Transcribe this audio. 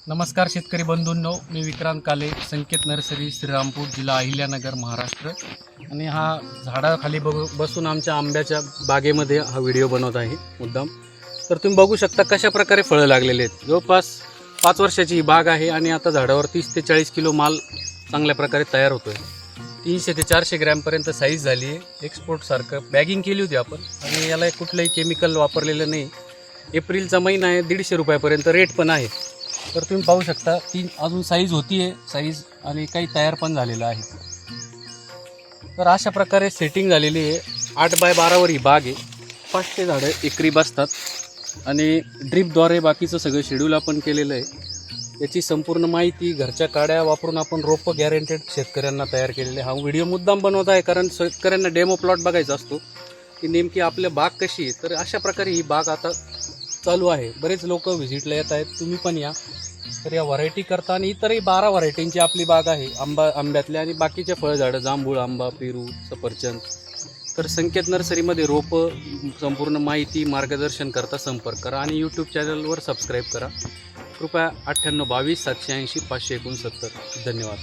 नमस्कार शेतकरी बंधूंनो, मी विक्रांत काले, संकेत नर्सरी, श्रीरामपूर, जिल्हा अहिल्यानगर, महाराष्ट्र. आणि हा झाडाखाली बसून आमच्या आंब्याच्या बागेमध्ये हा व्हिडिओ बनवत आहे मुद्दाम. तर तुम्ही बघू शकता कशा प्रकारे फळं लागलेले आहेत. जवळपास 5 वर्षाची ही बाग आहे आणि आता झाडावर 30 ते 40 किलो माल चांगल्या प्रकारे तयार होतो आहे. 300 ते 400 ग्रॅमपर्यंत साईज झाली आहे. एक्सपोर्टसारखं बॅगिंग केली होती आपण आणि याला कुठलंही केमिकल वापरलेलं नाही. एप्रिलचा महिना आहे, 150 रुपयापर्यंत रेट पण आहे. तर तुम्ही पाहू शकता अजून साईज होती आहे साईज आणि काही तयार पण झालेलं आहे. तर अशा प्रकारे सेटिंग झालेली आहे. 8x12 ही बाग आहे. 500 झाडं एकरी बसतात आणि ड्रीपद्वारे बाकीचं सगळं शेड्यूल आपण केलेलं आहे. याची संपूर्ण माहिती घरच्या काड्या वापरून आपण रोपं गॅरंटेड शेतकऱ्यांना तयार केलेले. हा व्हिडिओ मुद्दाम बनवत आहे कारण शेतकऱ्यांना डेमो प्लॉट बघायचा असतो की नेमकी आपल्या बाग कशी आहे. तर अशा प्रकारे ही बाग आता चालू आहे. बरेच लोक व्हिजिटला येत आहेत, तुम्ही पण या. तर या व्हरायटी करता आणि इतरही 12 व्हरायटींची आपली बाग आहे आंब्यातल्या आणि बाकीच्या फळझाडं जांभूळ, आंबा, पेरू, सफरचंद. तर संकेत नर्सरीमध्ये रोपं संपूर्ण माहिती मार्गदर्शन करता संपर्क करा आणि यूट्यूब चॅनलवर सबस्क्राईब करा. कृपया 98 22 780 569. धन्यवाद.